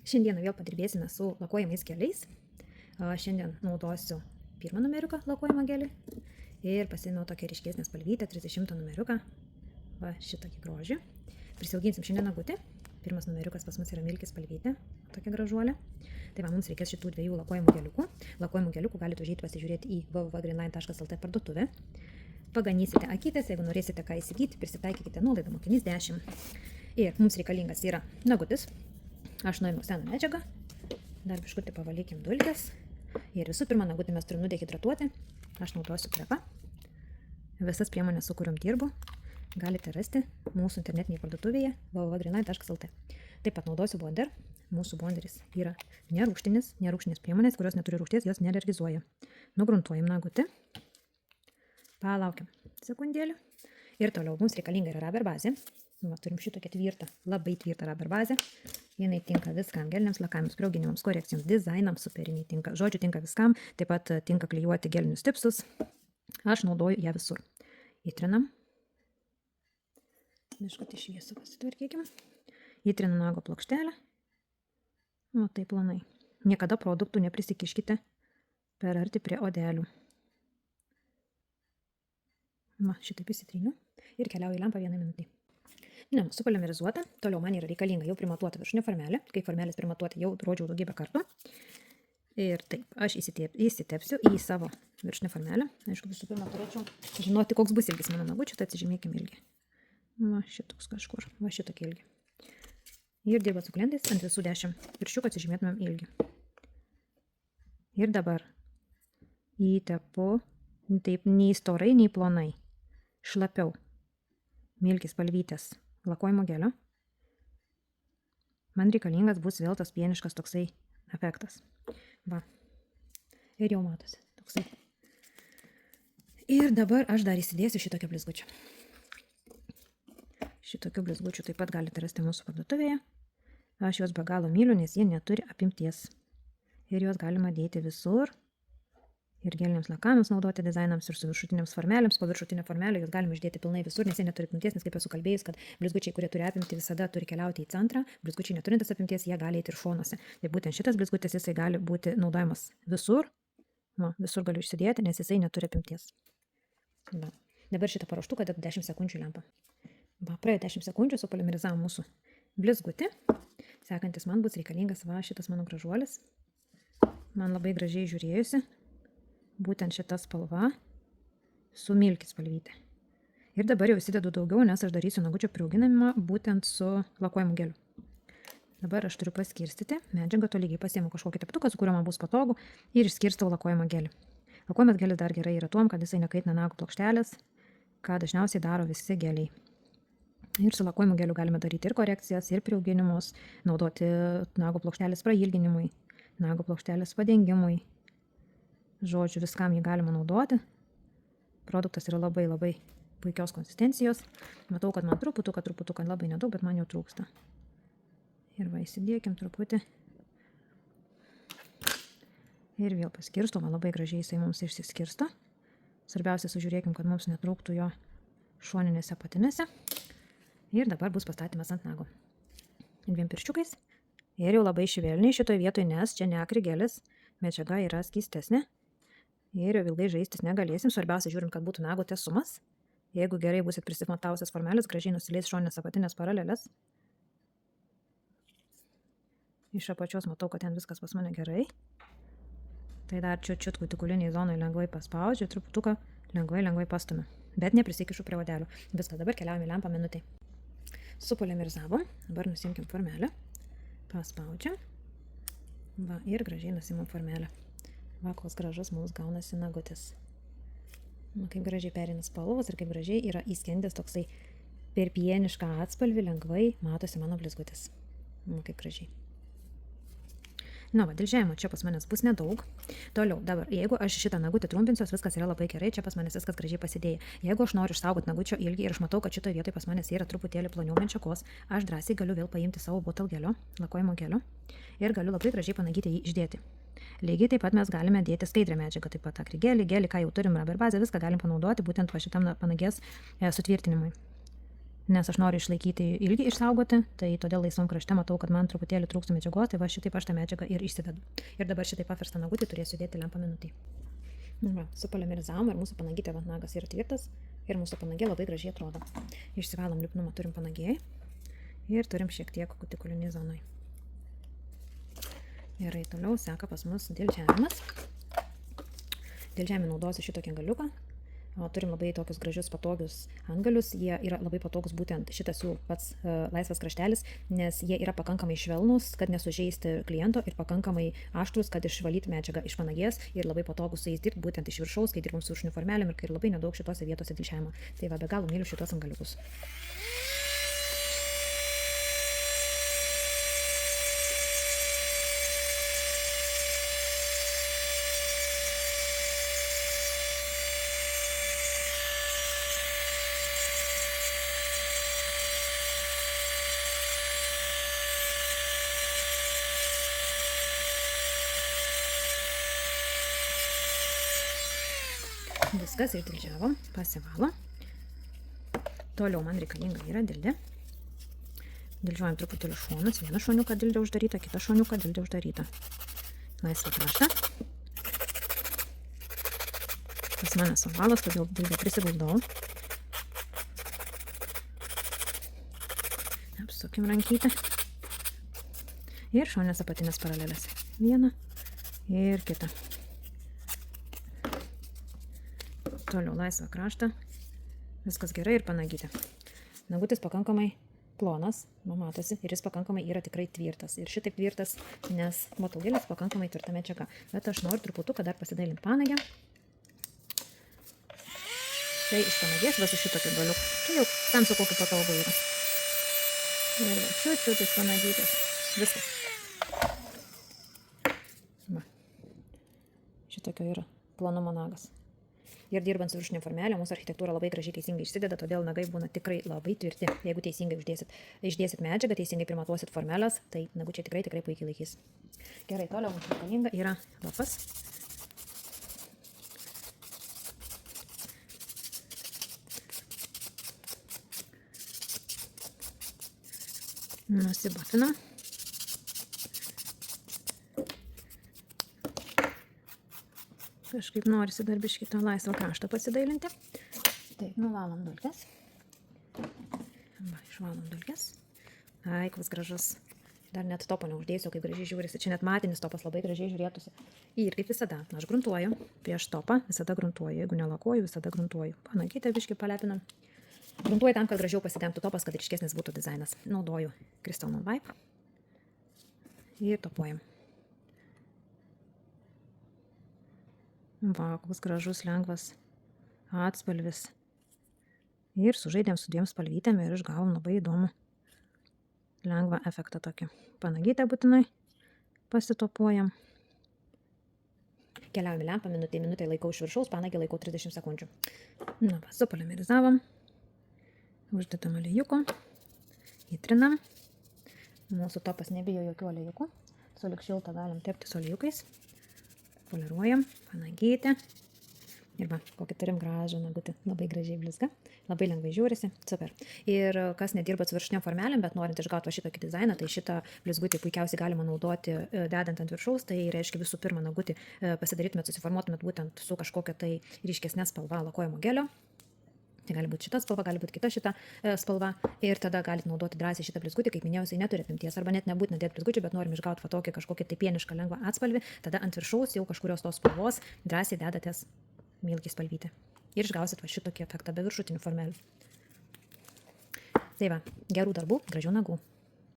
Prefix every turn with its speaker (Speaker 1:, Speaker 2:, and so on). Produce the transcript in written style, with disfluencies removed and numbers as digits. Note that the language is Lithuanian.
Speaker 1: Šiandieną vėl padirbėsime su lakuojamais geliais. Šiandien naudosiu pirmą numeriuką lakuojamą gelį ir pasiėmiau tokią ryškesnę spalvytę, 30 numeriuką, va šitokį grožį. Prisiauginsim šiandien nagutį. Pirmas numeriukas pas mus yra milkis spalvytė, tokia gražuolė. Tai va, mums reikės šitų dviejų lakuojamų geliukų. Lakuojamų geliukų galite užeiti pasižiūrėti į www.greenline.lt parduotuvę. Paganysite akytės, jeigu norėsite ką įsigyti, prisitaikykite nuolaidą mokinys 10. Ir mums reikalingas yra nagutis. Aš nuėmiau seną medžiagą, dar biškutį pavalykim dulkes. Ir visų pirma, nagutį mes turim nudehidratuoti. Aš naudosiu krepą. Visas priemonės, su kuriuom dirbu, galite rasti mūsų internetinėje parduotuvėje www.greenline.lt. Taip pat naudosiu bonder. Mūsų bonderis yra nerūgštinis priemonės, kurios neturi rūgšties, jos nealergizuoja. Nugruntuojam nagutį. Palaukiam sekundėlį. Ir toliau mums reikalinga yra rubber bazė. Va, turim šitokią tvirtą, labai tvirtą rubber bazę. Jinai tinka viskam, geliniams lakavimams, priauginimams, korekcijoms, dizainams, superiniai tinka. Žodžiu, tinka viskam, taip pat tinka klijuoti gelinius tipsus. Aš naudoju ją visur. Įtrinam. Biškutį šviesą pasitvarkykim. Įtrinam nago plokštelę. O taip planai. Niekada produktų neprisikiškite per arti prie odelių. Va, šitaip įsitriniu ir keliauju į lempą 1 minutį. Ne, supolimerizuota, toliau man yra reikalinga jau primatuota viršinė formelė, kai formelės primatuoti jau rodžiau daugybę kartų. Ir taip, aš įsitepsiu į savo viršinę formelę. Aišku, visų pirma turėčiau žinoti, koks bus ilgis mano nagučių, tai atsižymėkime ilgį. Va, šitoks kažkur, va šitokį ilgį. Ir dirba su klientais ant visų 10 viršiukų atsižymėtumėm ilgį. Ir dabar įtepu, taip, nei storai, nei plonai, šlapiau milkis spalvytės lakuojimo gelio. Man reikalingas bus vėl tas pieniškas toksai efektas. Va. Ir jau matosi toksai. Ir dabar aš dar įsidėsiu šitokio blizgučio. Šitokių blizgučių taip pat galite rasti mūsų parduotuvėje. Aš juos be galo myliu, nes jie neturi apimties. Ir juos galima dėti visur. Ir geliniams lakavimams naudoti, dizainams ir su viršutiniams formelėms. Po viršutinę formelę jūs galime išdėti pilnai visur, nes jie neturi apimties, nes kaip esu kalbėjus, kad blizgučiai, kurie turi apimti, visada turi keliauti į centrą. Blizgučiai neturintis apimties, jie gali eiti ir šonuose. Tai būtent šitas blizgutis, jisai gali būti naudojamas visur. Va, visur galiu išsidėti, nes jisai neturi apimties. Va. Dabar šitą paruoštuką dedu 10 sekundžių į lempą. Va, praėjo 10 sekundžių, supolimerizavom mūsų blizgutį. Sekantis man bus reikalingas va šitas mano gražuolis. Man labai gražiai žiūrėjusi. Būtent šita spalva su milkis spalvytė. Ir dabar jau įsidedu daugiau, nes aš darysiu nagučio priauginimą būtent su lakuojamu geliu. Dabar aš turiu paskirstyti medžiagą, tolygiai pasiėmiau kažkokį teptuką, su kuriuo man bus patogu ir išskirstau lakuojamą gelį. Lakuojamas gelis dar gerai yra tuom, kad jisai nekaitina nagų plokštelės, ką dažniausiai daro visi geliai. Ir su lakuojamu geliu galime daryti ir korekcijas, ir priauginimus, naudoti nagų plokštelės prailginimui, nagų plokštelės padengimui. Žodžiu, viskam jį galima naudoti. Produktas yra labai puikios konsistencijos. Matau, kad man truputuką, labai nedaug, bet man jau trūksta. Ir va, įsidėkim truputį. Ir vėl paskirsto, man labai gražiai jisai mums išsiskirsto. Svarbiausia, sužiūrėkim, kad mums netrūktų jo šoninėse patinėse. Ir dabar bus pastatymas ant nago. 2 pirščiukais. Ir jau labai švelniai šitoje vietoje, nes čia ne akrigelis, medžiaga yra skystesnė. Ir jau ilgai žaistis negalėsim. Svarbiausia, žiūrim, kad būtų nago tiesumas. Jeigu gerai busit prisimatavusias formelės, gražiai nusileis šoninės apatinės paralelės. Iš apačios matau, kad ten viskas pas mane gerai. Tai dar čiut kutikuliniai zonai lengvai paspaudžiu, truputuką lengvai pastumiu. Bet neprisikišu prie odelių. Viskas, dabar keliaujame į lempą minutį. Supolimerizavom. Dabar nusimkim formelę. Paspaudžiam. Va, ir gražiai nusimam formelę. Va, koks gražus mums gaunasi nagutis. Va, kaip gražiai perina spalvos ir kaip gražiai yra įskendęs toksai per pienišką atspalvį, lengvai matosi mano blizgutis. Va, kaip gražiai. Na, va, dilžėjimo čia pas manęs bus nedaug. Toliau, dabar, jeigu aš šitą nagutį trumpinsiu, viskas yra labai gerai, čia pas manęs viskas gražiai pasidėja. Jeigu aš noriu išsaugoti nagučio ilgį ir aš matau, kad šitoje vietoje pas manęs yra truputėlį ploniau medžiagos, aš drąsiai galiu vėl paimti savo botal gelio, lakuojimo gelio ir galiu labai gražiai panagyti jį išdėti. Lygiai taip pat mes galime dėti skaidrę medžiagą, taip pat akrigelį, gelį, ką jau turim rubber bazę, viską galim panaudoti būtent va šitam panagės sutvirtinimui. nes aš noriu išlaikyti ilgį išsaugoti, tai todėl laisvam krašte matau, kad man truputėlį trūksta medžiagos, tai va šitaip aš tą medžiagą ir išsivedu. Ir dabar šitaip paverstą nagutį turėsiu dėti lempą minutį. Va, supolimerizavom ir mūsų panagytė nagas yra tvirtas ir mūsų panagė labai gražiai atrodo. Išsivalom lipnumą turim panagėjai ir turim šiek tiek kutikulinį zonai. Gerai, toliau seka pas mus dilžiavimas. Dilžiavimui naudosiu šitokį galiuką. Turim labai tokius gražius patogius antgalius, jie yra labai patogus būtent šitas jų pats laisvas kraštelis, nes jie yra pakankamai švelnūs, kad nesužeisti kliento ir pakankamai aštrus, kad išvalyti medžiagą iš panagės ir labai patogus su jais dirbti būtent iš viršaus, kai dirbam su viršutiniu formelėm ir kai labai nedaug šitose vietose dilžiavimo. Tai va, be galo myliu šitos antgaliukus. Viskas išdildžiavom, pasivalo. Toliau man reikalinga yra dildė. Dildžiuojam truputėlį šonus, vieną šoniuką dildė uždarytą, kitą šoniuką dildė uždarytą. Laisvą kraštą. Pas mane savalas, todėl dildė prisiguldau. Apsukim rankytę. Ir šonės apatinės paralelės. Vieną ir kitą. Toliau laisvą kraštą. Viskas gerai ir panagytė. Nagutis pakankamai plonas, matosi, ir jis pakankamai yra tikrai tvirtas. Ir šitaip tvirtas, nes motaugelis pakankamai tvirta medžiaga. Bet aš noriu truputuką dar pasidailinti panagę. Tai iš panagės va su šitokiu galiuku. Tai jau tam su kokiu patogu yra. Ir va, čiut iš panagytės. Viskas. Va. Šitokio yra plonumo nagas. Ir dirbant su viršutinė formelė, mūsų architektūra labai gražiai teisingai išsideda, todėl nagai būna tikrai labai tvirti. Jeigu teisingai išdėsit medžiagą, teisingai primatuosit formelės, tai nagučiai tikrai puikiai laikys. Gerai, toliau mums reikalinga yra lapas. Nusibatinam. Kažkaip norisi dar biškį tą laisvą kraštą pasidailinti. Taip, nuvalom dulkes. Va, išvalom dulkes. Ai, koks gražus. Dar net topo neuždėsiu, kaip gražiai žiūrisi. Čia net matinis topas labai gražiai žiūrėtųsi. Ir kaip visada, aš gruntuoju. Prieš topą visada gruntuoju. Jeigu nelakuoju, visada gruntuoju. Panagytę biškį palepinam. Gruntuoju tam, kad gražiau pasidengtų topas, kad ryškesnis būtų dizainas. Naudoju Crystal Non-Vibe. Ir topuojam. Va, koks gražus, lengvas atspalvis. Ir sužaidėm su dviem spalvytėm ir išgavom labai įdomų lengvą efektą tokį. Panagytę būtinai pasitopuojam. Keliaujame lempą minutė laikau iš viršaus, panagį laikau 30 sekundžių. Na, va, supolimerizavom. Uždedam aliejukų. Įtrinam. Mūsų topas nebijo jokių aliejukų. Sulig šiltą galim tepti su aliejukais. Poliruojam, panagytę. Ir va, kokį turim gražų nagutį. Labai gražiai blizga, labai lengvai žiūrisi. Super. Ir kas nedirba su viršutiniam formelėm, bet norint išgauti šitokį dizainą, tai šitą blizgutį puikiausiai galima naudoti dedant ant viršaus. Tai reiškia visų pirma nagutį pasidarytumėt, susiformuotumėt būtent su kažkokia tai ryškesnė spalva lakojimo gelio. Tai gali būti šita spalva, gali būti kita šita spalva. Ir tada galite naudoti drąsiai šitą blizgutį, kaip minėjau, jisai neturi apimties. Arba net nebūtina dėti blizgučių, bet norim išgauti tokį kažkokį tai pienišką lengvą atspalvį. Tada ant viršaus jau kažkurios tos spalvos drąsiai dedatės milkį spalvyti. Ir išgausit va šitokį efektą be viršutinių formelių. Tai va, gerų darbų, gražių nagų.